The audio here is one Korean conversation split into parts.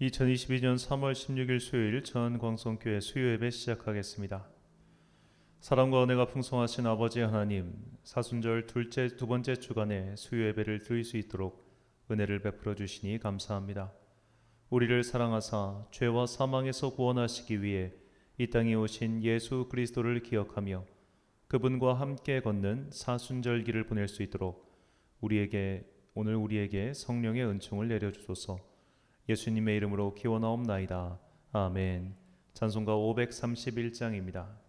2022년 3월 16일 수요일 전광성교회 수요예배 시작하겠습니다. 사랑과 은혜가 풍성하신 아버지 하나님, 사순절 두 번째 주간에 수요예배를 드릴 수 있도록 은혜를 베풀어 주시니 감사합니다. 우리를 사랑하사 죄와 사망에서 구원하시기 위해 이 땅에 오신 예수 그리스도를 기억하며 그분과 함께 걷는 사순절기를 보낼 수 있도록 오늘 우리에게 성령의 은총을 내려주소서. 예수님의 이름으로 기원하옵나이다. 아멘. 찬송가 531장입니다.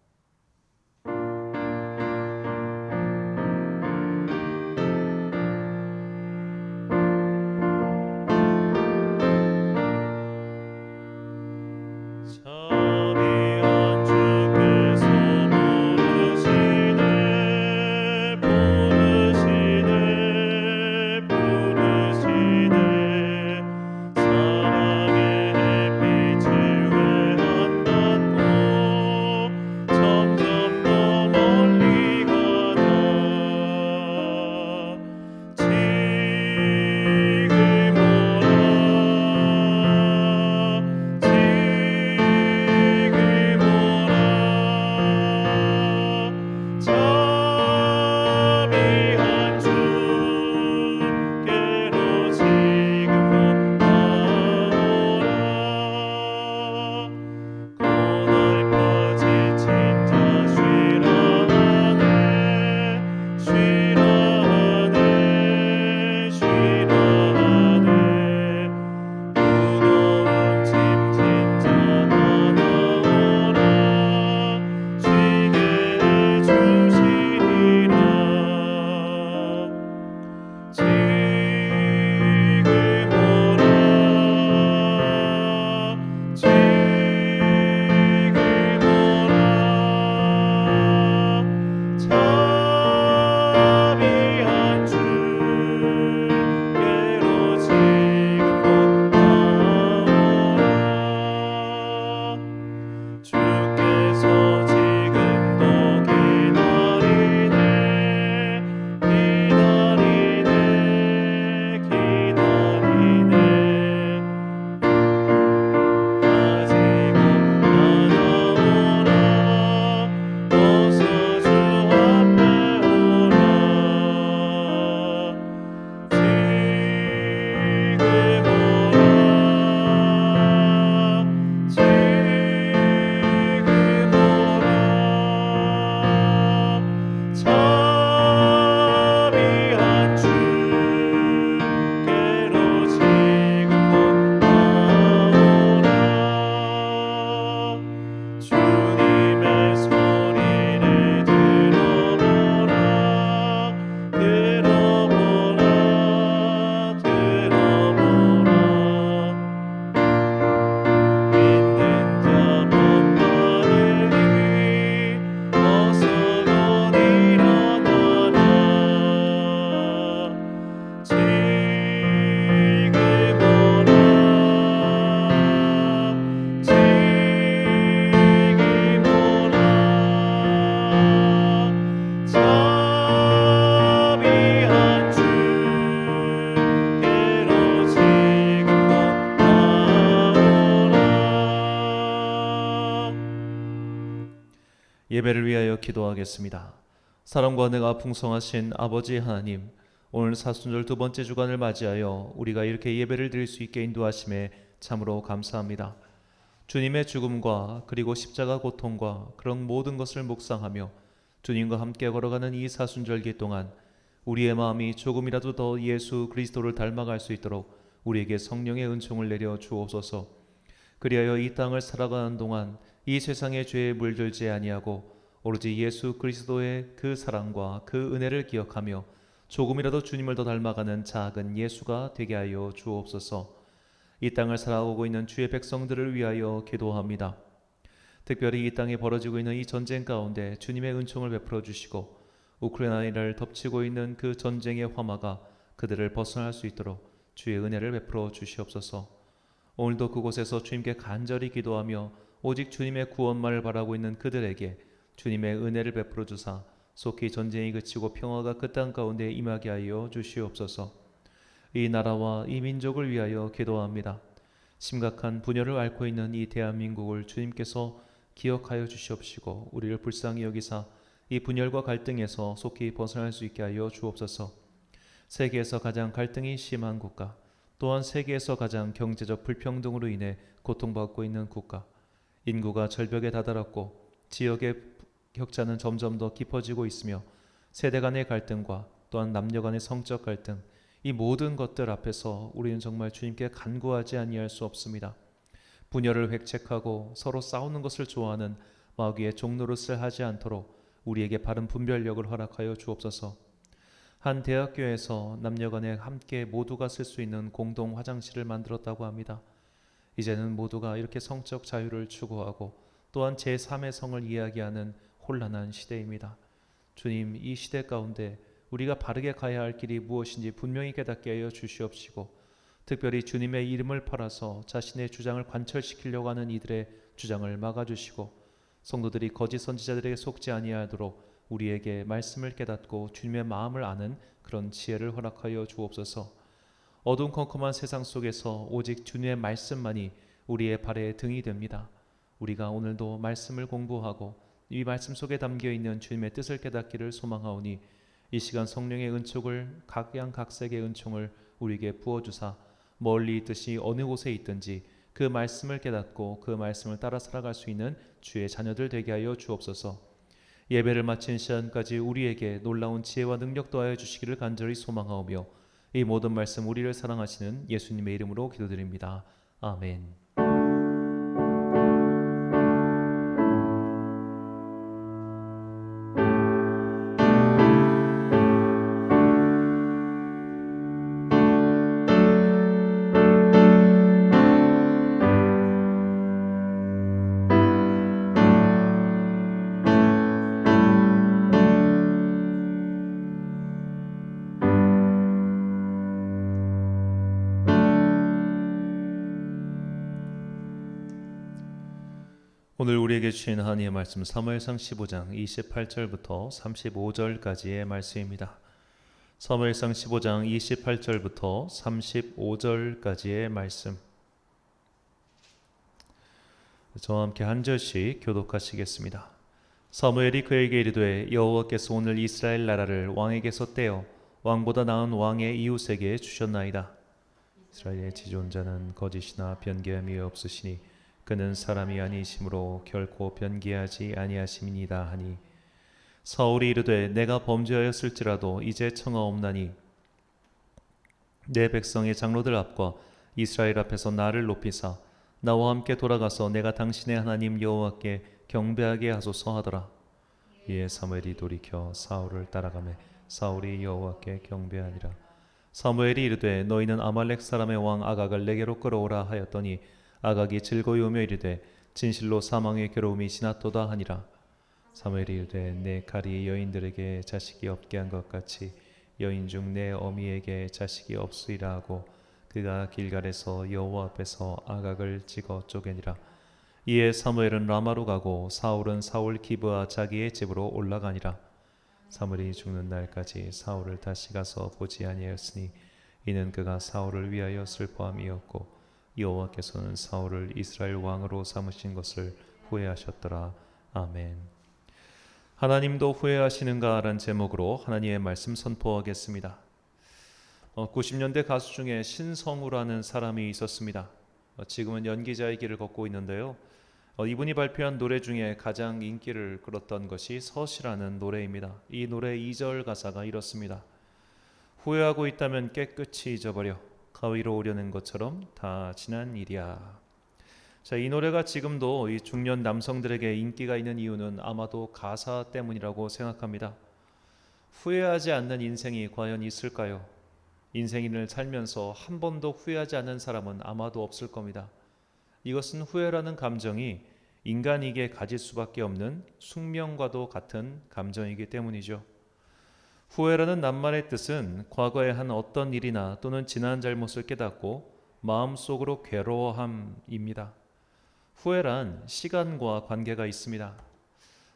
예배를 위하여 기도하겠습니다. 사랑과 은혜가 풍성하신 아버지 하나님, 오늘 사순절 두 번째 주간을 맞이하여 우리가 이렇게 예배를 드릴 수 있게 인도하심에 참으로 감사합니다. 주님의 죽음과 그리고 십자가 고통과 그런 모든 것을 묵상하며 주님과 함께 걸어가는 이 사순절기 동안 우리의 마음이 조금이라도 더 예수 그리스도를 닮아갈 수 있도록 우리에게 성령의 은총을 내려 주옵소서. 그리하여 이 땅을 살아가는 동안 이 세상의 죄에 물들지 아니하고 오로지 예수 그리스도의 그 사랑과 그 은혜를 기억하며 조금이라도 주님을 더 닮아가는 작은 예수가 되게 하여 주옵소서. 이 땅을 살아오고 있는 주의 백성들을 위하여 기도합니다. 특별히 이 땅에 벌어지고 있는 이 전쟁 가운데 주님의 은총을 베풀어 주시고 우크라이나를 덮치고 있는 그 전쟁의 화마가 그들을 벗어날 수 있도록 주의 은혜를 베풀어 주시옵소서. 오늘도 그곳에서 주님께 간절히 기도하며 오직 주님의 구원만을 바라고 있는 그들에게 주님의 은혜를 베풀어 주사 속히 전쟁이 그치고 평화가 그 땅 가운데 임하게 하여 주시옵소서. 이 나라와 이 민족을 위하여 기도합니다. 심각한 분열을 앓고 있는 이 대한민국을 주님께서 기억하여 주시옵시고 우리를 불쌍히 여기사 이 분열과 갈등에서 속히 벗어날 수 있게 하여 주옵소서. 세계에서 가장 갈등이 심한 국가, 또한 세계에서 가장 경제적 불평등으로 인해 고통받고 있는 국가, 인구가 절벽에 다다랐고 지역의 격차는 점점 더 깊어지고 있으며 세대 간의 갈등과 또한 남녀 간의 성적 갈등, 이 모든 것들 앞에서 우리는 정말 주님께 간구하지 아니할 수 없습니다. 분열을 획책하고 서로 싸우는 것을 좋아하는 마귀의 종노릇을 하지 않도록 우리에게 바른 분별력을 허락하여 주옵소서. 한 대학교에서 남녀 간에 함께 모두가 쓸 수 있는 공동 화장실을 만들었다고 합니다. 이제는 모두가 이렇게 성적 자유를 추구하고 또한 제3의 성을 이야기하는 혼란한 시대입니다. 주님, 이 시대 가운데 우리가 바르게 가야 할 길이 무엇인지 분명히 깨닫게 하여 주시옵시고, 특별히 주님의 이름을 팔아서 자신의 주장을 관철시키려고 하는 이들의 주장을 막아주시고, 성도들이 거짓 선지자들에게 속지 아니하도록 우리에게 말씀을 깨닫고 주님의 마음을 아는 그런 지혜를 허락하여 주옵소서. 어둠컴컴한 세상 속에서 오직 주님의 말씀만이 우리의 발의 등이 됩니다. 우리가 오늘도 말씀을 공부하고 이 말씀 속에 담겨있는 주님의 뜻을 깨닫기를 소망하오니, 이 시간 성령의 은총을, 각양각색의 은총을 우리에게 부어주사 멀리 있듯이 어느 곳에 있든지 그 말씀을 깨닫고 그 말씀을 따라 살아갈 수 있는 주의 자녀들 되게 하여 주옵소서. 예배를 마친 시간까지 우리에게 놀라운 지혜와 능력 더하여 주시기를 간절히 소망하오며, 이 모든 말씀 우리를 사랑하시는 예수님의 이름으로 기도드립니다. 아멘. 오늘 우리에게 주신 하나님의 말씀 사무엘상 15장 28절부터 35절까지의 말씀입니다. 사무엘상 15장 28절부터 35절까지의 말씀, 저와 함께 한 절씩 교독하시겠습니다. 사무엘이 그에게 이르되 여호와께서 오늘 이스라엘 나라를 왕에게서 떼어 왕보다 나은 왕의 이웃에게 주셨나이다. 이스라엘의 지존자는 거짓이나 변개함이 없으시니 그는 사람이 아니심으로 결코 변개하지 아니하심이니이다 하니, 사울이 이르되 내가 범죄하였을지라도 이제 청하옵나니 내 백성의 장로들 앞과 이스라엘 앞에서 나를 높이사 나와 함께 돌아가서 내가 당신의 하나님 여호와께 경배하게 하소서 하더라. 이에 사무엘이 돌이켜 사울을 따라가매 사울이 여호와께 경배하니라. 사무엘이 이르되 너희는 아말렉 사람의 왕 아각을 내게로 끌어오라 하였더니 아각이 즐거이 오며 이르되 진실로 사망의 괴로움이 지났도다 하니라. 사무엘이 이르되 내 칼이 여인들에게 자식이 없게 한 것 같이 여인 중 내 어미에게 자식이 없으리라 하고 그가 길갈에서 여호와 앞에서 아각을 찍어 쪼개니라. 이에 사무엘은 라마로 가고 사울은 사울 기브아 자기의 집으로 올라가니라. 사무엘이 죽는 날까지 사울을 다시 가서 보지 아니하였으니 이는 그가 사울을 위하여 슬퍼함이었고 여호와께서는 사울을 이스라엘 왕으로 삼으신 것을 후회하셨더라. 아멘. 하나님도 후회하시는가? 라는 제목으로 하나님의 말씀 선포하겠습니다. 90년대 가수 중에 신성우라는 사람이 있었습니다. 지금은 연기자의 길을 걷고 있는데요. 이분이 발표한 노래 중에 가장 인기를 끌었던 것이 서시라는 노래입니다. 이 노래 2절 가사가 이렇습니다. 후회하고 있다면 깨끗이 잊어버려 가위로 오려낸 것처럼 다 지난 일이야. 자, 이 노래가 지금도 이 중년 남성들에게 인기가 있는 이유는 아마도 가사 때문이라고 생각합니다. 후회하지 않는 인생이 과연 있을까요? 인생을 살면서 한 번도 후회하지 않는 사람은 아마도 없을 겁니다. 이것은 후회라는 감정이 인간에게 가질 수밖에 없는 숙명과도 같은 감정이기 때문이죠. 후회라는 낱말의 뜻은 과거에 한 어떤 일이나 또는 지난 잘못을 깨닫고 마음속으로 괴로워함입니다. 후회란 시간과 관계가 있습니다.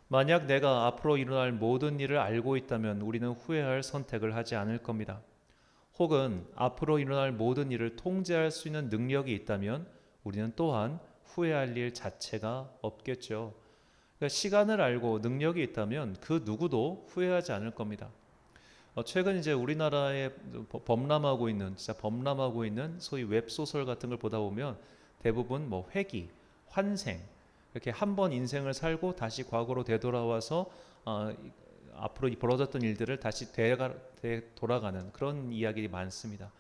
만약 내가 앞으로 일어날 모든 일을 알고 있다면 우리는 후회할 선택을 하지 않을 겁니다. 혹은 앞으로 일어날 모든 일을 통제할 수 있는 능력이 있다면 우리는 또한 후회할 일 자체가 없겠죠. 그러니까 시간을 알고 능력이 있다면 그 누구도 후회하지 않을 겁니다. 최근 이제 우리나라에 범람하고 있는 소위 웹소설 같은 걸 보다 보면 대부분 뭐 회귀, 환생, 이렇게 한 번 인생을 살고 다시 과거로 되돌아와서 앞으로 벌어졌던 일들을 다시 되돌아가는 그런 이야기들이 많습니다.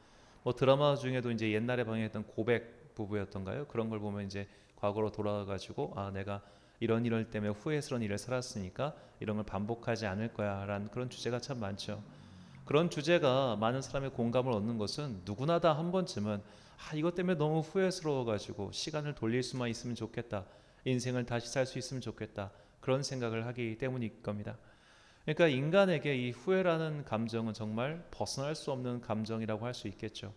뭐 드라마 중에도 이제 옛날에 방영했던 고백 부부였던가요? 그런 걸 보면 이제 과거로 돌아가가지고 내가 이런 일 때문에 후회스러운 일을 살았으니까 이런 걸 반복하지 않을 거야라는 그런 주제가 참 많죠. 그런 주제가 많은 사람의 공감을 얻는 것은 누구나 다 한 번쯤은 이것 때문에 너무 후회스러워가지고 시간을 돌릴 수만 있으면 좋겠다, 인생을 다시 살 수 있으면 좋겠다, 그런 생각을 하기 때문일 겁니다. 그러니까 인간에게 이 후회라는 감정은 정말 벗어날 수 없는 감정이라고 할 수 있겠죠.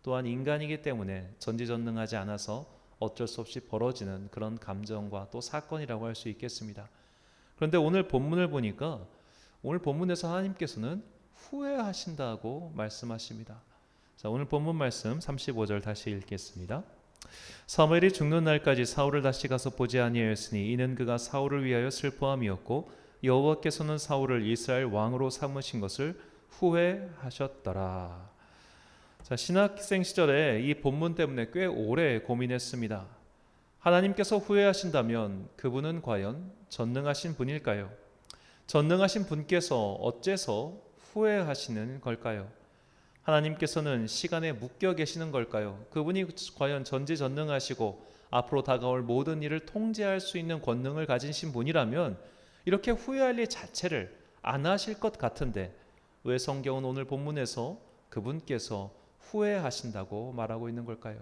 또한 인간이기 때문에 전지전능하지 않아서 어쩔 수 없이 벌어지는 그런 감정과 또 사건이라고 할 수 있겠습니다. 그런데 오늘 본문을 보니까 오늘 본문에서 하나님께서는 후회하신다고 말씀하십니다. 자, 오늘 본문 말씀 35절 다시 읽겠습니다. 사무엘이 죽는 날까지 사울을 다시 가서 보지 아니하였으니 이는 그가 사울을 위하여 슬퍼함이었고 여호와께서는 사울을 이스라엘 왕으로 삼으신 것을 후회하셨더라. 자, 신학생 시절에 이 본문 때문에 꽤 오래 고민했습니다. 하나님께서 후회하신다면 그분은 과연 전능하신 분일까요? 전능하신 분께서 어째서 후회하시는 걸까요? 하나님께서는 시간에 묶여 계시는 걸까요? 그분이 과연 전지전능하시고 앞으로 다가올 모든 일을 통제할 수 있는 권능을 가지신 분이라면 이렇게 후회할 일 자체를 안 하실 것 같은데 왜 성경은 오늘 본문에서 그분께서 후회하신다고 말하고 있는 걸까요?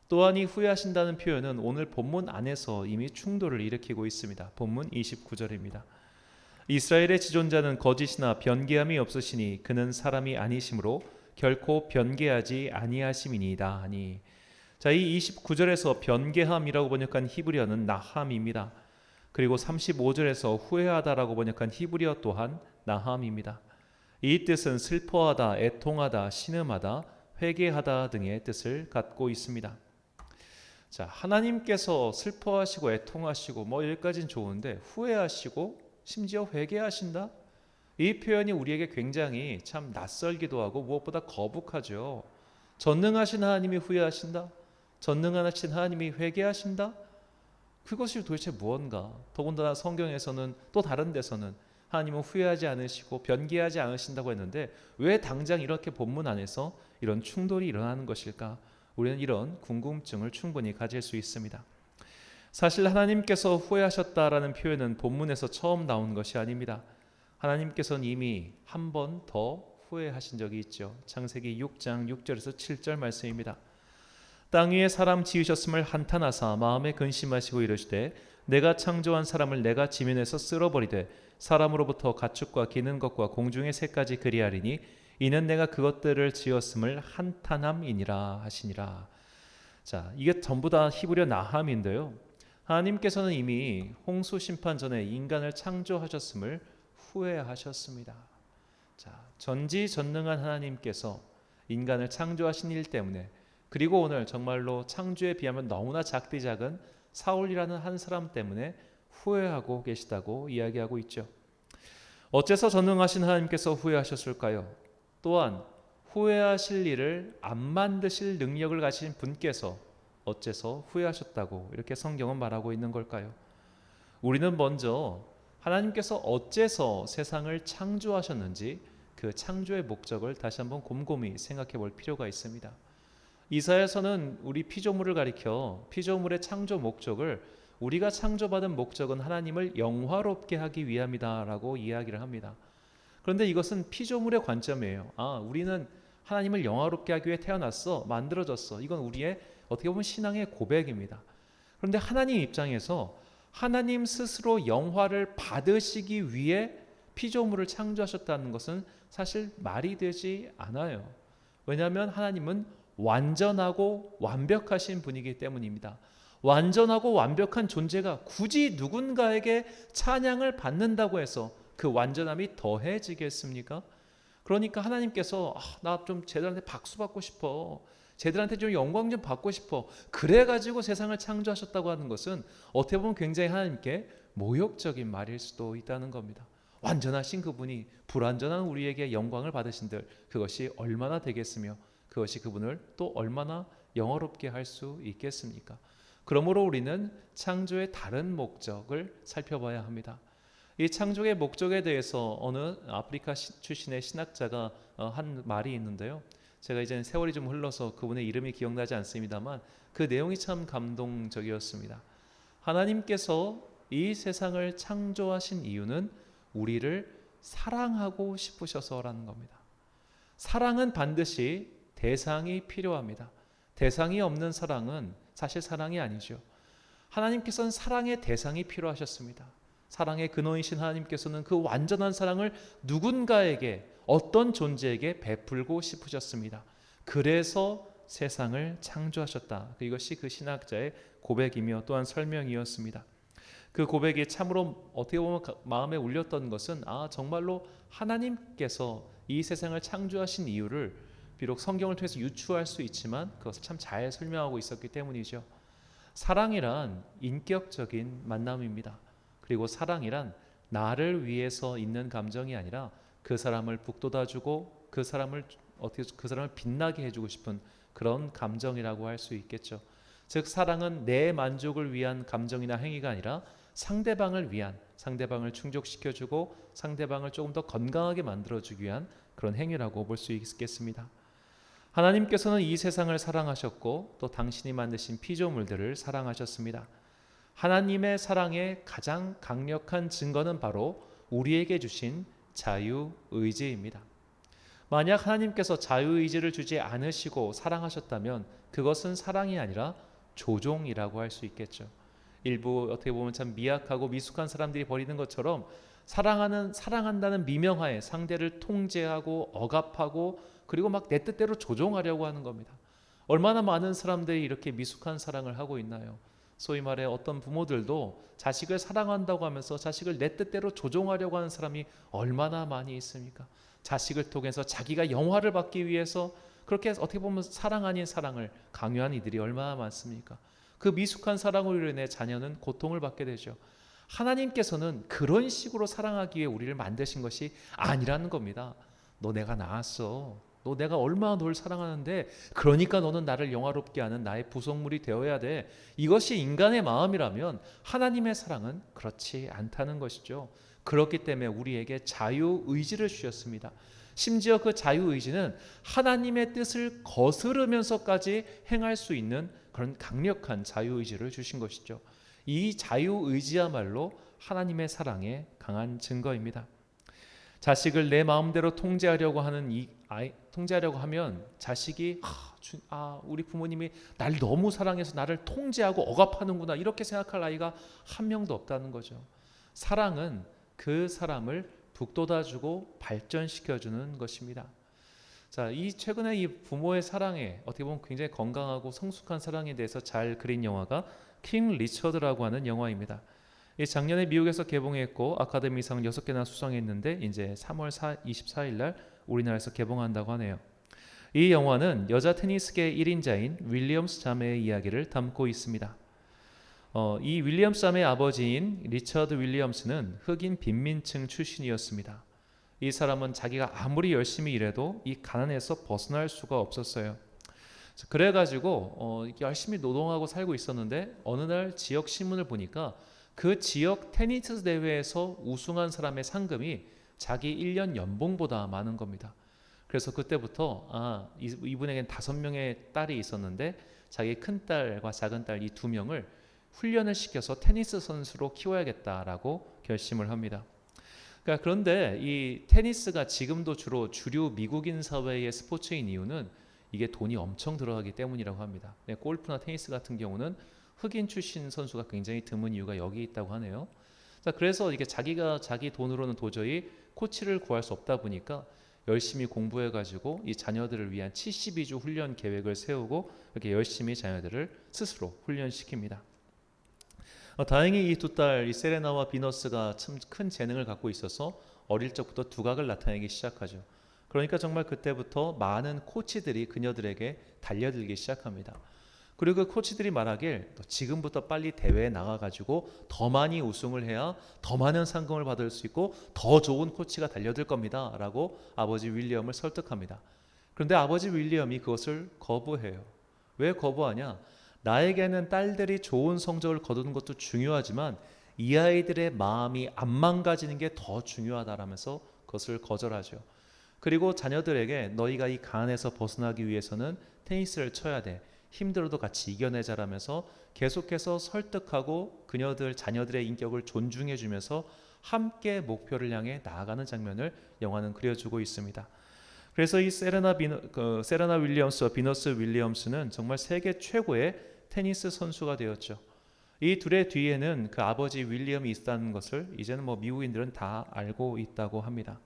또한 이 후회하신다는 표현은 오늘 본문 안에서 이미 충돌을 일으키고 있습니다. 본문 29절입니다. 이스라엘의 지존자는 거짓이나 변개함이 없으시니 그는 사람이 아니심으로 결코 변개하지 아니하심이니이다 하니. 자, 이 29절에서 변개함이라고 번역한 히브리어는 나함입니다. 그리고 35절에서 후회하다라고 번역한 히브리어 또한 나함입니다. 이 뜻은 슬퍼하다, 애통하다, 신음하다, 회개하다 등의 뜻을 갖고 있습니다. 자, 하나님께서 슬퍼하시고 애통하시고 여기까지는 좋은데 후회하시고 심지어 회개하신다? 이 표현이 우리에게 굉장히 참 낯설기도 하고 무엇보다 거북하죠. 전능하신 하나님이 후회하신다? 전능하신 하나님이 회개하신다? 그것이 도대체 무언가? 더군다나 성경에서는 또 다른 데서는 하나님은 후회하지 않으시고 변개하지 않으신다고 했는데 왜 당장 이렇게 본문 안에서 이런 충돌이 일어나는 것일까? 우리는 이런 궁금증을 충분히 가질 수 있습니다. 사실 하나님께서 후회하셨다라는 표현은 본문에서 처음 나온 것이 아닙니다. 하나님께서는 이미 한 번 더 후회하신 적이 있죠. 창세기 6장 6절에서 7절 말씀입니다. 땅 위에 사람 지으셨음을 한탄하사 마음에 근심하시고 이르시되 내가 창조한 사람을 내가 지면에서 쓸어버리되 사람으로부터 가축과 기는 것과 공중의 새까지 그리하리니 이는 내가 그것들을 지었음을 한탄함이니라 하시니라. 자, 이게 전부 다 히브리어 나함인데요. 하나님께서는 이미 홍수 심판 전에 인간을 창조하셨음을 후회하셨습니다. 자, 전지전능한 하나님께서 인간을 창조하신 일 때문에 그리고 오늘 정말로 창조에 비하면 너무나 작디 작은 사울이라는 한 사람 때문에 후회하고 계시다고 이야기하고 있죠. 어째서 전능하신 하나님께서 후회하셨을까요? 또한 후회하실 일을 안 만드실 능력을 가진 분께서 어째서 후회하셨다고 이렇게 성경은 말하고 있는 걸까요? 우리는 먼저 하나님께서 어째서 세상을 창조하셨는지 그 창조의 목적을 다시 한번 곰곰이 생각해 볼 필요가 있습니다. 이사야서는 우리 피조물을 가리켜 피조물의 창조 목적을 우리가 창조받은 목적은 하나님을 영화롭게 하기 위함이다라고 이야기를 합니다. 그런데 이것은 피조물의 관점이에요. 우리는 하나님을 영화롭게 하기 위해 태어났어, 만들어졌어. 이건 우리의 어떻게 보면 신앙의 고백입니다. 그런데 하나님 입장에서 하나님 스스로 영화를 받으시기 위해 피조물을 창조하셨다는 것은 사실 말이 되지 않아요. 왜냐하면 하나님은 완전하고 완벽하신 분이기 때문입니다. 완전하고 완벽한 존재가 굳이 누군가에게 찬양을 받는다고 해서 그 완전함이 더해지겠습니까? 그러니까 하나님께서 나 좀 제자한테 박수 받고 싶어. 쟤들한테 좀 영광 좀 받고 싶어. 그래가지고 세상을 창조하셨다고 하는 것은 어떻게 보면 굉장히 하나님께 모욕적인 말일 수도 있다는 겁니다. 완전하신 그분이 불완전한 우리에게 영광을 받으신들 그것이 얼마나 되겠으며 그것이 그분을 또 얼마나 영화롭게 할 수 있겠습니까? 그러므로 우리는 창조의 다른 목적을 살펴봐야 합니다. 이 창조의 목적에 대해서 어느 아프리카 출신의 신학자가 한 말이 있는데요. 제가 이제 세월이 좀 흘러서 그분의 이름이 기억나지 않습니다만 그 내용이 참 감동적이었습니다. 하나님께서 이 세상을 창조하신 이유는 우리를 사랑하고 싶으셔서라는 겁니다. 사랑은 반드시 대상이 필요합니다. 대상이 없는 사랑은 사실 사랑이 아니죠. 하나님께서는 사랑의 대상이 필요하셨습니다. 사랑의 근원이신 하나님께서는 그 완전한 사랑을 누군가에게 어떤 존재에게 베풀고 싶으셨습니다. 그래서 세상을 창조하셨다. 이것이 그 신학자의 고백이며 또한 설명이었습니다. 그 고백이 참으로 어떻게 보면 마음에 울렸던 것은 정말로 하나님께서 이 세상을 창조하신 이유를 비록 성경을 통해서 유추할 수 있지만 그것을 참 잘 설명하고 있었기 때문이죠. 사랑이란 인격적인 만남입니다. 그리고 사랑이란 나를 위해서 있는 감정이 아니라 그 사람을 북돋아주고 그 사람을 빛나게 해주고 싶은 그런 감정이라고 할 수 있겠죠. 즉 사랑은 내 만족을 위한 감정이나 행위가 아니라 상대방을 위한, 상대방을 충족시켜주고 상대방을 조금 더 건강하게 만들어주기 위한 그런 행위라고 볼 수 있겠습니다. 하나님께서는 이 세상을 사랑하셨고 또 당신이 만드신 피조물들을 사랑하셨습니다. 하나님의 사랑의 가장 강력한 증거는 바로 우리에게 주신 자유의지입니다. 만약 하나님께서 자유의지를 주지 않으시고 사랑하셨다면 그것은 사랑이 아니라 조종이라고 할 수 있겠죠. 일부 어떻게 보면 참 미약하고 미숙한 사람들이 벌이는 것처럼 사랑한다는 미명하에 상대를 통제하고 억압하고 그리고 막 내 뜻대로 조종하려고 하는 겁니다. 얼마나 많은 사람들이 이렇게 미숙한 사랑을 하고 있나요? 소위 말해 어떤 부모들도 자식을 사랑한다고 하면서 자식을 내 뜻대로 조종하려고 하는 사람이 얼마나 많이 있습니까? 자식을 통해서 자기가 영화를 받기 위해서 그렇게 어떻게 보면 사랑 아닌 사랑을 강요한 이들이 얼마나 많습니까? 그 미숙한 사랑으로 인해 자녀는 고통을 받게 되죠. 하나님께서는 그런 식으로 사랑하기 위해 우리를 만드신 것이 아니라는 겁니다. 너 내가 낳았어. 너 내가 얼마나 널 사랑하는데 그러니까 너는 나를 영화롭게 하는 나의 부속물이 되어야 돼. 이것이 인간의 마음이라면 하나님의 사랑은 그렇지 않다는 것이죠. 그렇기 때문에 우리에게 자유의지를 주셨습니다. 심지어 그 자유의지는 하나님의 뜻을 거스르면서까지 행할 수 있는 그런 강력한 자유의지를 주신 것이죠. 이 자유의지야말로 하나님의 사랑의 강한 증거입니다. 자식을 내 마음대로 통제하려고 하면 자식이 우리 부모님이 날 너무 사랑해서 나를 통제하고 억압하는구나 이렇게 생각할 아이가 한 명도 없다는 거죠. 사랑은 그 사람을 북돋아주고 발전시켜주는 것입니다. 자, 최근에 이 부모의 사랑에 어떻게 보면 굉장히 건강하고 성숙한 사랑에 대해서 잘 그린 영화가 킹 리처드라고 하는 영화입니다. 작년에 미국에서 개봉했고 아카데미상 6개나 수상했는데 이제 3월 24일 날 우리나라에서 개봉한다고 하네요. 이 영화는 여자 테니스계 1인자인 윌리엄스 자매의 이야기를 담고 있습니다. 이 윌리엄스 자매의 아버지인 리처드 윌리엄스는 흑인 빈민층 출신이었습니다. 이 사람은 자기가 아무리 열심히 일해도 이 가난에서 벗어날 수가 없었어요. 그래가지고 열심히 노동하고 살고 있었는데 어느 날 지역 신문을 보니까 그 지역 테니스 대회에서 우승한 사람의 상금이 자기 1년 연봉보다 많은 겁니다. 그래서 그때부터 이분에겐 5명의 딸이 있었는데 자기 큰딸과 작은딸 이 2명을 훈련을 시켜서 테니스 선수로 키워야겠다라고 결심을 합니다. 그런데 이 테니스가 지금도 주로 주류 미국인 사회의 스포츠인 이유는 이게 돈이 엄청 들어가기 때문이라고 합니다. 골프나 테니스 같은 경우는 흑인 출신 선수가 굉장히 드문 이유가 여기 있다고 하네요. 자, 그래서 이게 자기 돈으로는 도저히 코치를 구할 수 없다 보니까 열심히 공부해가지고 이 자녀들을 위한 72주 훈련 계획을 세우고 이렇게 열심히 자녀들을 스스로 훈련시킵니다. 다행히 이 두 딸, 이 세레나와 비너스가 참 큰 재능을 갖고 있어서 어릴 적부터 두각을 나타내기 시작하죠. 그러니까 정말 그때부터 많은 코치들이 그녀들에게 달려들기 시작합니다. 그리고 그 코치들이 말하길 너 지금부터 빨리 대회에 나가가지고 더 많이 우승을 해야 더 많은 상금을 받을 수 있고 더 좋은 코치가 달려들 겁니다 라고 아버지 윌리엄을 설득합니다. 그런데 아버지 윌리엄이 그것을 거부해요. 왜 거부하냐? 나에게는 딸들이 좋은 성적을 거두는 것도 중요하지만 이 아이들의 마음이 안 망가지는 게 더 중요하다라면서 그것을 거절하죠. 그리고 자녀들에게 너희가 이 간에서 벗어나기 위해서는 테니스를 쳐야 돼. 힘들어도 같이 이겨내자라면서 계속해서 설득하고 그녀들 자녀들의 인격을 존중해 주면서 함께 목표를 향해 나아가는 장면을 영화는 그려주고 있습니다. 그래서 이 세레나 윌리엄스와 비너스 윌리엄스는 정말 세계 최고의 테니스 선수가 되었죠. 이 둘의 뒤에는 그 아버지 윌리엄이 있다는 것을 이제는 미국인들은 다 알고 있다고 합니다.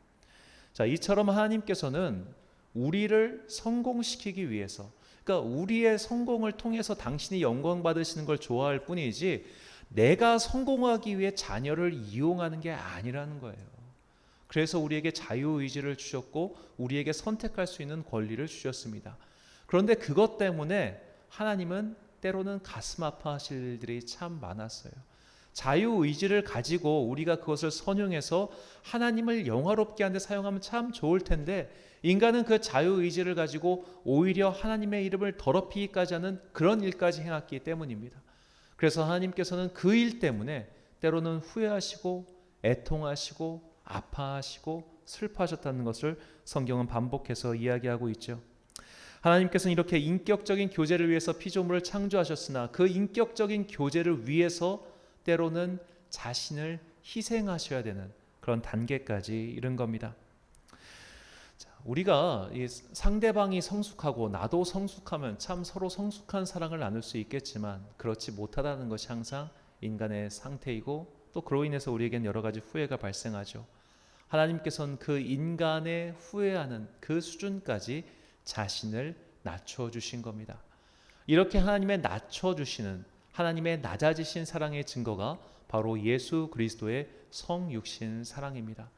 자, 이처럼 하나님께서는 우리를 성공시키기 위해서, 그러니까 우리의 성공을 통해서 당신이 영광 받으시는 걸 좋아할 뿐이지 내가 성공하기 위해 자녀를 이용하는 게 아니라는 거예요. 그래서 우리에게 자유의지를 주셨고 우리에게 선택할 수 있는 권리를 주셨습니다. 그런데 그것 때문에 하나님은 때로는 가슴 아파하실 일들이 참 많았어요. 자유의지를 가지고 우리가 그것을 선용해서 하나님을 영화롭게 하는 데 사용하면 참 좋을 텐데 인간은 그 자유의지를 가지고 오히려 하나님의 이름을 더럽히기까지 하는 그런 일까지 행했기 때문입니다. 그래서 하나님께서는 그 일 때문에 때로는 후회하시고 애통하시고 아파하시고 슬퍼하셨다는 것을 성경은 반복해서 이야기하고 있죠. 하나님께서는 이렇게 인격적인 교제를 위해서 피조물을 창조하셨으나 그 인격적인 교제를 위해서 때로는 자신을 희생하셔야 되는 그런 단계까지 이른 겁니다. 자, 우리가 이 상대방이 성숙하고 나도 성숙하면 참 서로 성숙한 사랑을 나눌 수 있겠지만 그렇지 못하다는 것이 항상 인간의 상태이고 또 그로 인해서 우리에겐 여러 가지 후회가 발생하죠. 하나님께서는 그 인간의 후회하는 그 수준까지 자신을 낮춰주신 겁니다. 이렇게 하나님의 낮춰주시는 하나님의 낮아지신 사랑의 증거가 바로 예수 그리스도의 성육신 사랑입니다.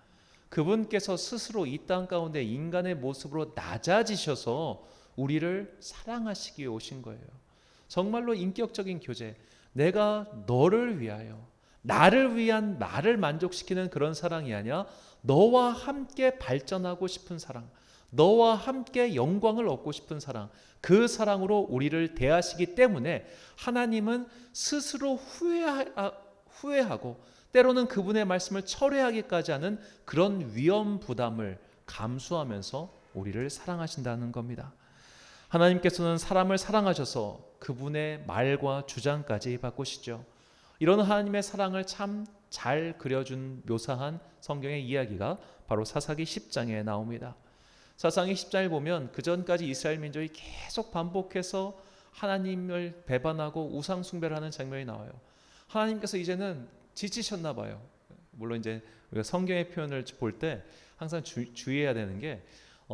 그분께서 스스로 이 땅 가운데 인간의 모습으로 낮아지셔서 우리를 사랑하시기 위해 오신 거예요. 정말로 인격적인 교제, 내가 너를 위하여 나를 위한 나를 만족시키는 그런 사랑이 아니라 너와 함께 발전하고 싶은 사랑, 너와 함께 영광을 얻고 싶은 사랑, 그 사랑으로 우리를 대하시기 때문에 하나님은 스스로 후회하고 때로는 그분의 말씀을 철회하기까지 하는 그런 위험 부담을 감수하면서 우리를 사랑하신다는 겁니다. 하나님께서는 사람을 사랑하셔서 그분의 말과 주장까지 바꾸시죠. 이런 하나님의 사랑을 참 잘 그려준 묘사한 성경의 이야기가 바로 사사기 10장에 나옵니다. 사사기 10장을 보면 그 전까지 이스라엘 민족이 계속 반복해서 하나님을 배반하고 우상 숭배를 하는 장면이 나와요. 하나님께서 이제는 지치셨나 봐요. 물론 이제 우리가 성경의 표현을 볼 때 항상 주의해야 되는 게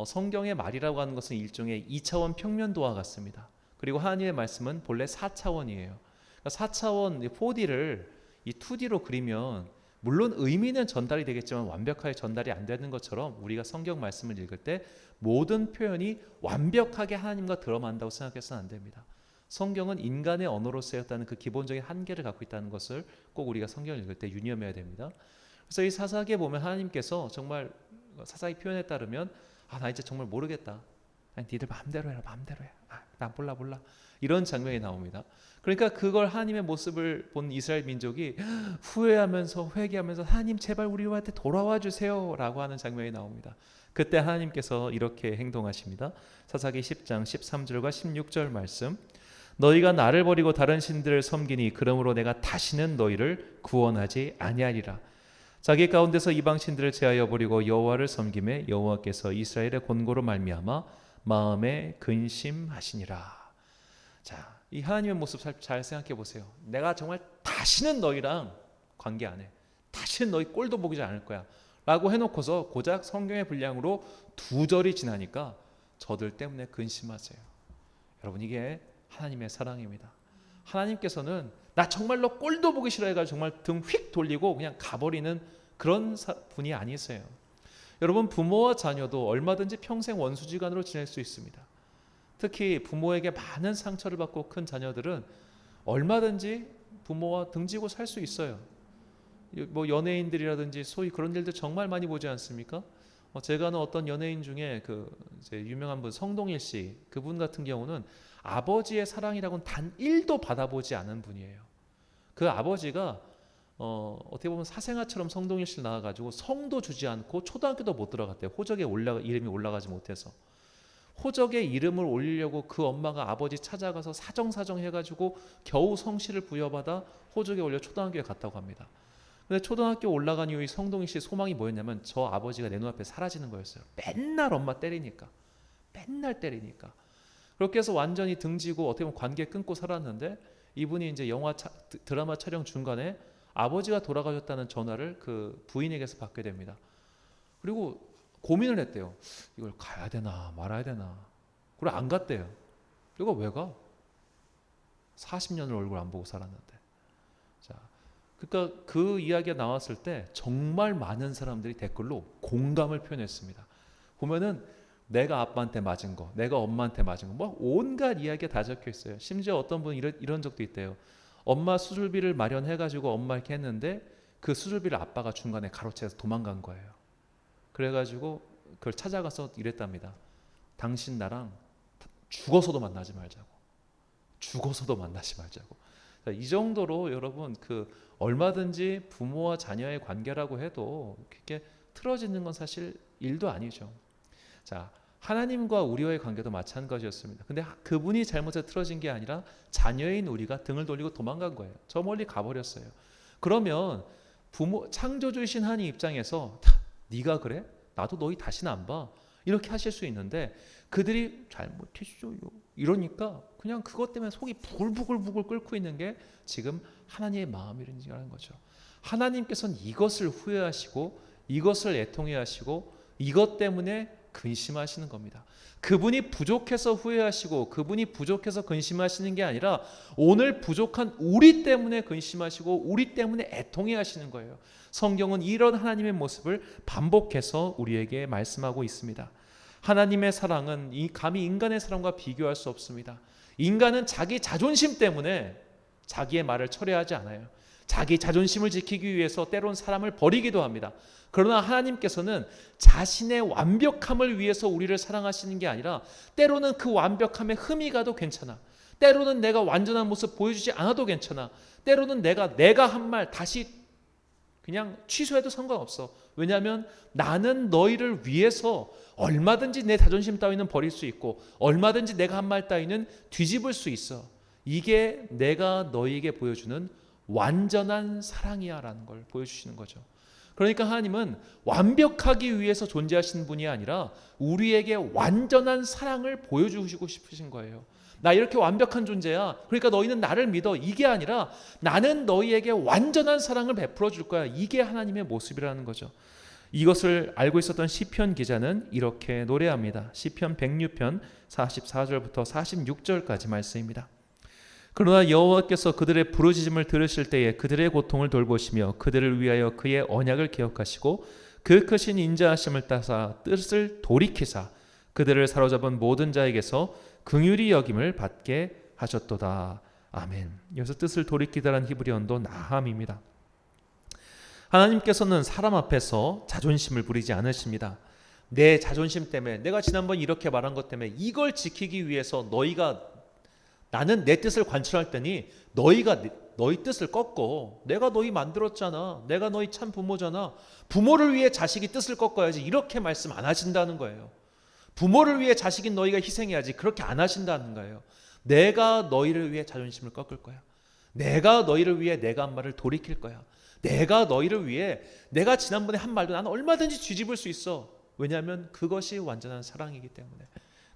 성경의 말이라고 하는 것은 일종의 2차원 평면도와 같습니다. 그리고 하나님의 말씀은 본래 4차원이에요. 그러니까 4차원 4D를 이 2D로 그리면 물론 의미는 전달이 되겠지만 완벽하게 전달이 안 되는 것처럼 우리가 성경 말씀을 읽을 때 모든 표현이 완벽하게 하나님과 들어맞는다고 생각해서는 안 됩니다. 성경은 인간의 언어로 쓰였다는 그 기본적인 한계를 갖고 있다는 것을 꼭 우리가 성경을 읽을 때 유념해야 됩니다. 그래서 이 사사기에 보면 하나님께서 정말 사사기 표현에 따르면 나 이제 정말 모르겠다. 아니, 니들 마음대로 해라, 마음대로 해. 나 몰라. 이런 장면이 나옵니다. 그러니까 그걸 하나님의 모습을 본 이스라엘 민족이 후회하면서 회개하면서 하나님 제발 우리한테 돌아와 주세요 라고 하는 장면이 나옵니다. 그때 하나님께서 이렇게 행동하십니다. 사사기 10장 13절과 16절 말씀, 너희가 나를 버리고 다른 신들을 섬기니 그러므로 내가 다시는 너희를 구원하지 아니하리라. 자기 가운데서 이방 신들을 제하여 버리고 여호와를 섬김에 여호와께서 이스라엘의 권고로 말미암아 마음에 근심하시니라. 자, 이 하나님의 모습 잘 생각해 보세요. 내가 정말 다시는 너희랑 관계 안 해. 다시는 너희 꼴도 보지 않을 거야 라고 해놓고서 고작 성경의 분량으로 2절이 지나니까 저들 때문에 근심하세요. 여러분, 이게 하나님의 사랑입니다. 하나님께서는 나 정말로 꼴도 보기 싫어 해가지고 정말 등 휙 돌리고 그냥 가버리는 그런 분이 아니세요. 여러분, 부모와 자녀도 얼마든지 평생 원수지간으로 지낼 수 있습니다. 특히 부모에게 많은 상처를 받고 큰 자녀들은 얼마든지 부모와 등지고 살 수 있어요. 뭐 연예인들이라든지 소위 그런 일들 정말 많이 보지 않습니까? 제가 아는 어떤 연예인 중에 이제 유명한 분 성동일 씨, 그분 같은 경우는 아버지의 사랑이라고는 단 1도 받아보지 않은 분이에요. 그 아버지가 어떻게 보면 사생아처럼 성동일 씨를 낳아가지고 성도 주지 않고 초등학교도 못 들어갔대요. 호적에 이름이 올라가지 못해서. 호적에 이름을 올리려고 그 엄마가 아버지 찾아가서 사정사정 해가지고 겨우 성씨를 부여받아 호적에 올려 초등학교에 갔다고 합니다. 근데 초등학교 올라간 이후 성동일 씨 소망이 뭐였냐면 저 아버지가 내 눈앞에 사라지는 거였어요. 맨날 엄마 때리니까. 맨날 때리니까. 그렇게 해서 완전히 등지고 어떻게 보면 관계 끊고 살았는데, 이분이 이제 드라마 촬영 중간에 아버지가 돌아가셨다는 전화를 그 부인에게서 받게 됩니다. 그리고 고민을 했대요. 이걸 가야 되나 말아야 되나. 그래 안 갔대요. 이거 왜 가? 40년을 얼굴 안 보고 살았는데. 자, 그러니까 그 이야기가 나왔을 때 정말 많은 사람들이 댓글로 공감을 표현했습니다. 보면은 내가 아빠한테 맞은 거, 내가 엄마한테 맞은 거, 뭐 온갖 이야기가 다 적혀 있어요. 심지어 어떤 분은 이런 적도 있대요. 엄마 수술비를 마련해가지고 엄마 이렇게 했는데 그 수술비를 아빠가 중간에 가로채서 도망간 거예요. 그래가지고 그걸 찾아가서 이랬답니다. 당신 나랑 죽어서도 만나지 말자고. 죽어서도 만나지 말자고. 자, 이 정도로 여러분 얼마든지 부모와 자녀의 관계라고 해도 그렇게 틀어지는 건 사실 일도 아니죠. 자, 하나님과 우리와의 관계도 마찬가지였습니다. 근데 그분이 잘못해서 틀어진 게 아니라 자녀인 우리가 등을 돌리고 도망간 거예요. 저 멀리 가버렸어요. 그러면 창조주이신 하나님 입장에서 네가 그래? 나도 너희 다시는 안 봐. 이렇게 하실 수 있는데 그들이 잘못했어요. 이러니까 그냥 그것 때문에 속이 부글부글 끓고 있는 게 지금 하나님의 마음이라는 거죠. 하나님께서는 이것을 후회하시고 이것을 애통해 하시고 이것 때문에 근심하시는 겁니다. 그분이 부족해서 후회하시고 그분이 부족해서 근심하시는 게 아니라 오늘 부족한 우리 때문에 근심하시고 우리 때문에 애통해 하시는 거예요. 성경은 이런 하나님의 모습을 반복해서 우리에게 말씀하고 있습니다. 하나님의 사랑은 감히 인간의 사랑과 비교할 수 없습니다. 인간은 자기 자존심 때문에 자기의 말을 철회하지 않아요. 자기 자존심을 지키기 위해서 때론 사람을 버리기도 합니다. 그러나 하나님께서는 자신의 완벽함을 위해서 우리를 사랑하시는 게 아니라 때로는 그 완벽함에 흠이 가도 괜찮아. 때로는 내가 완전한 모습 보여주지 않아도 괜찮아. 때로는 내가 한 말 다시 그냥 취소해도 상관없어. 왜냐하면 나는 너희를 위해서 얼마든지 내 자존심 따위는 버릴 수 있고 얼마든지 내가 한 말 따위는 뒤집을 수 있어. 이게 내가 너희에게 보여주는 완전한 사랑이야 라는 걸 보여주시는 거죠. 그러니까 하나님은 완벽하기 위해서 존재하시는 분이 아니라 우리에게 완전한 사랑을 보여주시고 싶으신 거예요. 나 이렇게 완벽한 존재야. 그러니까 너희는 나를 믿어. 이게 아니라 나는 너희에게 완전한 사랑을 베풀어 줄 거야. 이게 하나님의 모습이라는 거죠. 이것을 알고 있었던 시편 기자는 이렇게 노래합니다. 시편 106편 44절부터 46절까지 말씀입니다. 그러나 여호와께서 그들의 부르짖음을 들으실 때에 그들의 고통을 돌보시며 그들을 위하여 그의 언약을 기억하시고 그 크신 인자하심을 따사 뜻을 돌이키사 그들을 사로잡은 모든 자에게서 긍휼히 여김을 받게 하셨도다. 아멘. 여기서 뜻을 돌이키다라는 히브리 언도 나함입니다. 하나님께서는 사람 앞에서 자존심을 부리지 않으십니다. 내 자존심 때문에 내가 지난번 이렇게 말한 것 때문에 이걸 지키기 위해서 나는 내 뜻을 관철할 때니 너희가 너희 뜻을 꺾어. 내가 너희 만들었잖아. 내가 너희 참 부모잖아. 부모를 위해 자식이 뜻을 꺾어야지. 이렇게 말씀 안 하신다는 거예요. 부모를 위해 자식인 너희가 희생해야지. 그렇게 안 하신다는 거예요. 내가 너희를 위해 자존심을 꺾을 거야. 내가 너희를 위해 내가 한 말을 돌이킬 거야. 내가 너희를 위해 내가 지난번에 한 말도 나는 얼마든지 뒤집을 수 있어. 왜냐하면 그것이 완전한 사랑이기 때문에.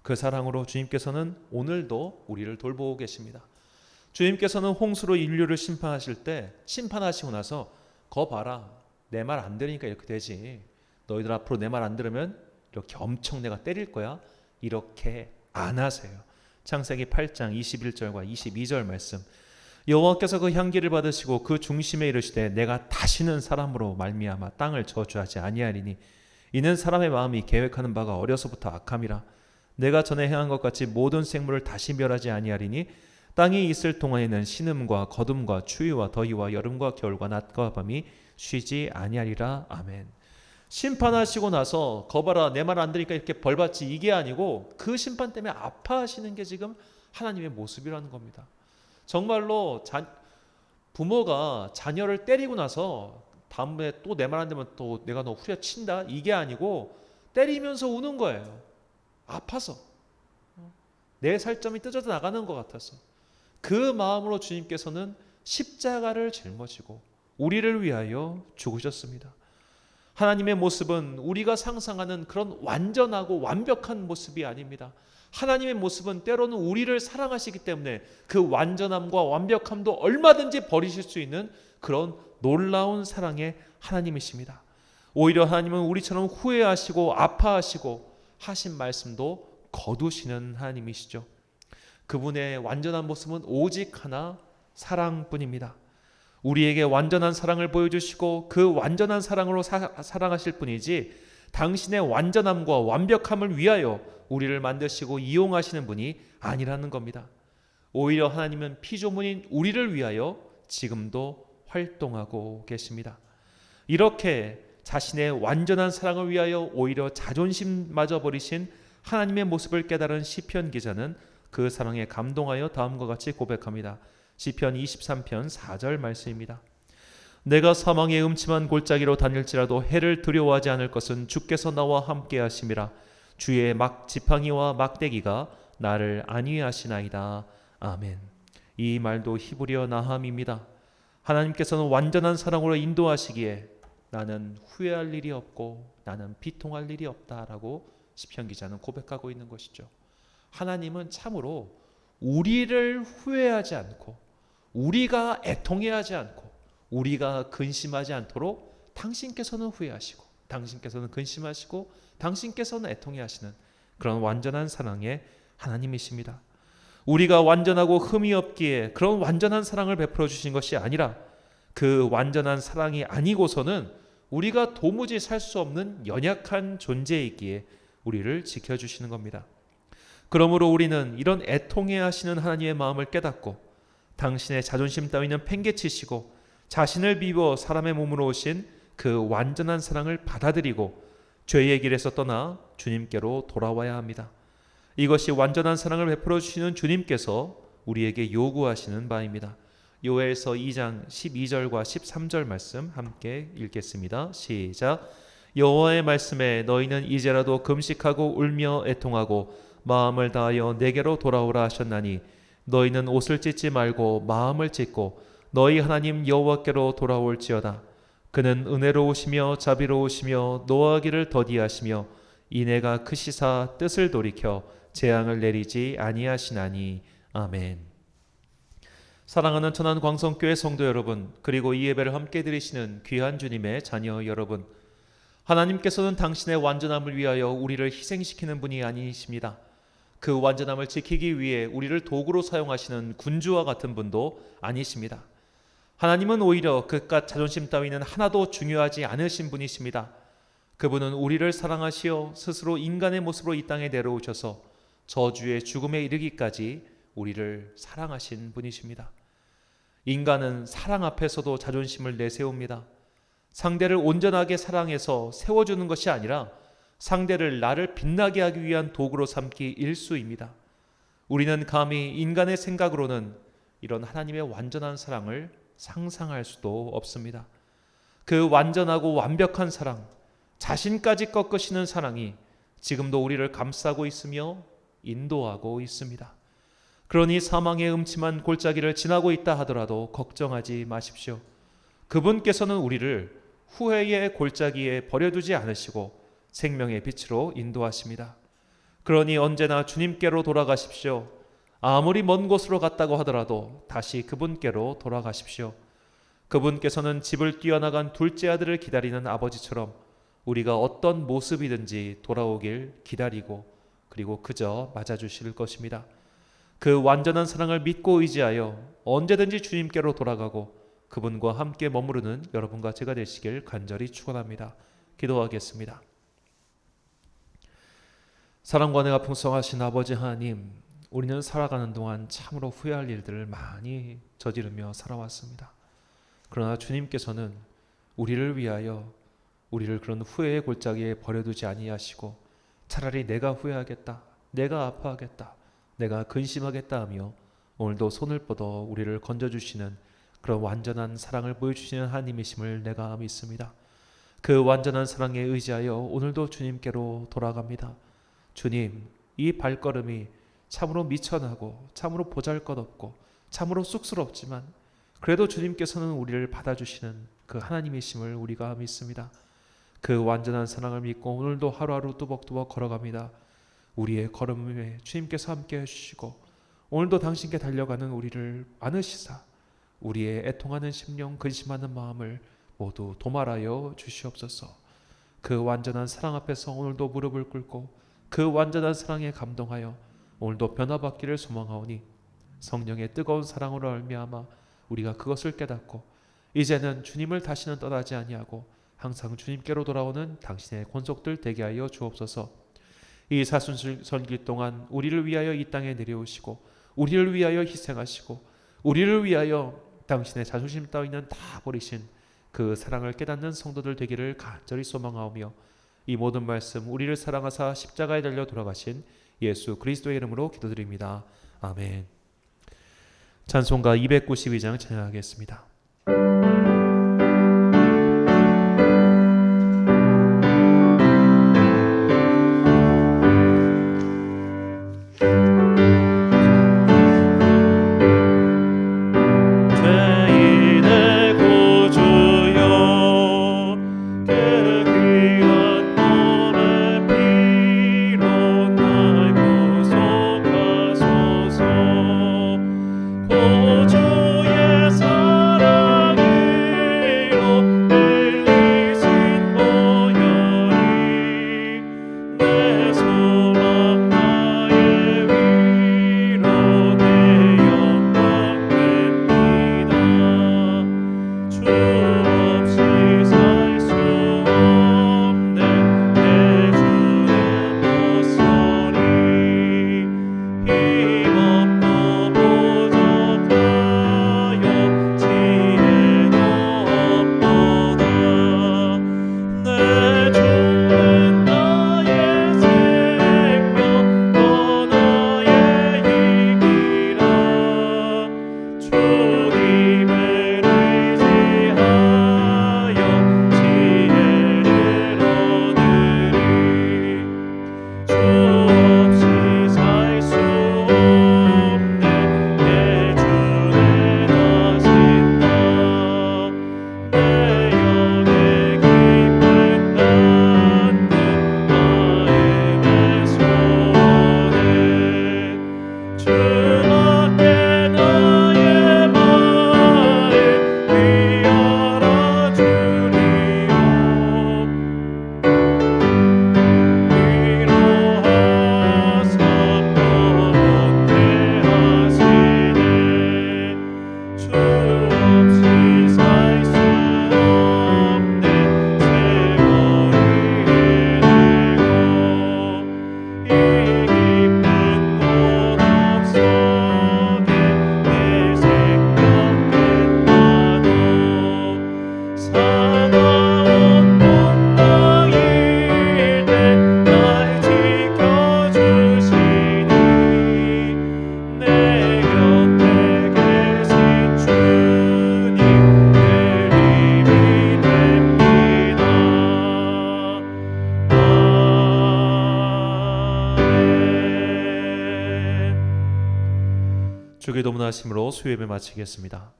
그 사랑으로 주님께서는 오늘도 우리를 돌보고 계십니다. 주님께서는 홍수로 인류를 심판하실 때 심판하시고 나서 거 봐라. 내 말 안 들으니까 이렇게 되지. 너희들 앞으로 내 말 안 들으면 이렇게 엄청 내가 때릴 거야. 이렇게 안 하세요. 창세기 8장 21절과 22절 말씀. 여호와께서 그 향기를 받으시고 그 중심에 이르시되 내가 다시는 사람으로 말미암아 땅을 저주하지 아니하리니 이는 사람의 마음이 계획하는 바가 어려서부터 악함이라. 내가 전에 행한 것 같이 모든 생물을 다시 멸하지 아니하리니 땅이 있을 동안에는 신음과 거둠과 추위와 더위와 여름과 겨울과 낮과 밤이 쉬지 아니하리라. 아멘. 심판하시고 나서 거봐라 내 말 안 들으니까 이렇게 벌받지, 이게 아니고 그 심판 때문에 아파하시는 게 지금 하나님의 모습이라는 겁니다. 정말로 부모가 자녀를 때리고 나서 다음에 또 내 말 안 들으면 또 내가 너 후려친다, 이게 아니고 때리면서 우는 거예요. 아파서, 내 살점이 뜯어져 나가는 것 같아서. 그 마음으로 주님께서는 십자가를 짊어지고 우리를 위하여 죽으셨습니다. 하나님의 모습은 우리가 상상하는 그런 완전하고 완벽한 모습이 아닙니다. 하나님의 모습은 때로는 우리를 사랑하시기 때문에 그 완전함과 완벽함도 얼마든지 버리실 수 있는 그런 놀라운 사랑의 하나님이십니다. 오히려 하나님은 우리처럼 후회하시고 아파하시고 하신 말씀도 거두시는 하나님이시죠. 그분의 완전한 모습은 오직 하나, 사랑뿐입니다. 우리에게 완전한 사랑을 보여주시고 그 완전한 사랑으로 사랑하실 분이지, 당신의 완전함과 완벽함을 위하여 우리를 만드시고 이용하시는 분이 아니라는 겁니다. 오히려 하나님은 피조물인 우리를 위하여 지금도 활동하고 계십니다. 이렇게 자신의 완전한 사랑을 위하여 오히려 자존심마저 버리신 하나님의 모습을 깨달은 시편 기자는 그 사랑에 감동하여 다음과 같이 고백합니다. 시편 23편 4절 말씀입니다. 내가 사망의 음침한 골짜기로 다닐지라도 해를 두려워하지 않을 것은 주께서 나와 함께 하심이라. 주의 지팡이와 막대기가 나를 안위하시나이다. 아멘. 이 말도 히브리어 나함입니다. 하나님께서는 완전한 사랑으로 인도하시기에 나는 후회할 일이 없고 나는 비통할 일이 없다라고 시편 기자는 고백하고 있는 것이죠. 하나님은 참으로 우리를 후회하지 않고 우리가 애통해하지 않고 우리가 근심하지 않도록 당신께서는 후회하시고 당신께서는 근심하시고 당신께서는 애통해하시는 그런 완전한 사랑의 하나님이십니다. 우리가 완전하고 흠이 없기에 그런 완전한 사랑을 베풀어 주신 것이 아니라 그 완전한 사랑이 아니고서는 우리가 도무지 살 수 없는 연약한 존재이기에 우리를 지켜주시는 겁니다. 그러므로 우리는 이런 애통해 하시는 하나님의 마음을 깨닫고 당신의 자존심 따위는 팽개치시고 자신을 비워 사람의 몸으로 오신 그 완전한 사랑을 받아들이고 죄의 길에서 떠나 주님께로 돌아와야 합니다. 이것이 완전한 사랑을 베풀어 주시는 주님께서 우리에게 요구하시는 바입니다. 요엘서 2장 12절과 13절 말씀 함께 읽겠습니다. 시작. 여호와의 말씀에 너희는 이제라도 금식하고 울며 애통하고 마음을 다하여 내게로 돌아오라 하셨나니 너희는 옷을 찢지 말고 마음을 찢고 너희 하나님 여호와께로 돌아올지어다. 그는 은혜로우시며 자비로우시며 노하기를 더디하시며 인애가 크시사 뜻을 돌이켜 재앙을 내리지 아니하시나니. 아멘. 사랑하는 천안 광성교회 성도 여러분, 그리고 이 예배를 함께 드리시는 귀한 주님의 자녀 여러분, 하나님께서는 당신의 완전함을 위하여 우리를 희생시키는 분이 아니십니다. 그 완전함을 지키기 위해 우리를 도구로 사용하시는 군주와 같은 분도 아니십니다. 하나님은 오히려 그깟 자존심 따위는 하나도 중요하지 않으신 분이십니다. 그분은 우리를 사랑하시어 스스로 인간의 모습으로 이 땅에 내려오셔서 저주의 죽음에 이르기까지 우리를 사랑하신 분이십니다. 인간은 사랑 앞에서도 자존심을 내세웁니다. 상대를 온전하게 사랑해서 세워주는 것이 아니라 상대를 나를 빛나게 하기 위한 도구로 삼기 일쑤입니다. 우리는 감히 인간의 생각으로는 이런 하나님의 완전한 사랑을 상상할 수도 없습니다. 그 완전하고 완벽한 사랑, 자신까지 꺾으시는 사랑이 지금도 우리를 감싸고 있으며 인도하고 있습니다. 그러니 사망의 음침한 골짜기를 지나고 있다 하더라도 걱정하지 마십시오. 그분께서는 우리를 후회의 골짜기에 버려두지 않으시고 생명의 빛으로 인도하십니다. 그러니 언제나 주님께로 돌아가십시오. 아무리 먼 곳으로 갔다고 하더라도 다시 그분께로 돌아가십시오. 그분께서는 집을 뛰어나간 둘째 아들을 기다리는 아버지처럼 우리가 어떤 모습이든지 돌아오길 기다리고 그리고 그저 맞아주실 것입니다. 그 완전한 사랑을 믿고 의지하여 언제든지 주님께로 돌아가고 그분과 함께 머무르는 여러분과 제가 되시길 간절히 축원합니다. 기도하겠습니다. 사랑과 은혜가 풍성하신 아버지 하나님, 우리는 살아가는 동안 참으로 후회할 일들을 많이 저지르며 살아왔습니다. 그러나 주님께서는 우리를 위하여 우리를 그런 후회의 골짜기에 버려두지 아니하시고 차라리 내가 후회하겠다, 내가 아파하겠다, 내가 근심하겠다 하며 오늘도 손을 뻗어 우리를 건져주시는 그런 완전한 사랑을 보여주시는 하나님이심을 내가 믿습니다. 그 완전한 사랑에 의지하여 오늘도 주님께로 돌아갑니다. 주님, 이 발걸음이 참으로 미천하고 참으로 보잘것없고 참으로 쑥스럽지만 그래도 주님께서는 우리를 받아주시는 그 하나님이심을 우리가 믿습니다. 그 완전한 사랑을 믿고 오늘도 하루하루 뚜벅뚜벅 걸어갑니다. 우리의 걸음에 주님께서 함께 해주시고 오늘도 당신께 달려가는 우리를 안으시사 우리의 애통하는 심령, 근심하는 마음을 모두 도말하여 주시옵소서. 그 완전한 사랑 앞에서 오늘도 무릎을 꿇고 그 완전한 사랑에 감동하여 오늘도 변화받기를 소망하오니 성령의 뜨거운 사랑으로 말미암아 우리가 그것을 깨닫고 이제는 주님을 다시는 떠나지 아니하고 항상 주님께로 돌아오는 당신의 권속들 되게 하여 주옵소서. 이 사순절기 동안 우리를 위하여 이 땅에 내려오시고 우리를 위하여 희생하시고 우리를 위하여 당신의 자존심 따위는 다 버리신 그 사랑을 깨닫는 성도들 되기를 간절히 소망하오며 이 모든 말씀 우리를 사랑하사 십자가에 달려 돌아가신 예수 그리스도의 이름으로 기도드립니다. 아멘. 찬송가 292장 찬양하겠습니다. 주기도문하심으로 수요예배 마치겠습니다.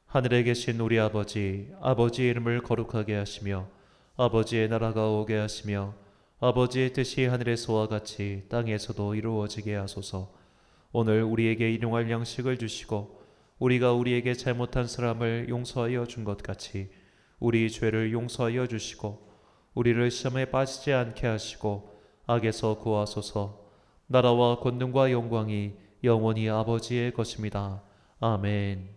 하늘에 계신 우리 아버지, 아버지의 이름을 거룩하게 하시며 아버지의 나라가 오게 하시며 아버지의 뜻이 하늘에서와 같이 땅에서도 이루어지게 하소서. 오늘 우리에게 일용할 양식을 주시고 우리가 우리에게 잘못한 사람을 용서하여 준 것 같이 우리 죄를 용서하여 주시고 우리를 시험에 빠지지 않게 하시고 악에서 구하소서. 나라와 권능과 영광이 영원히 아버지의 것입니다. 아멘.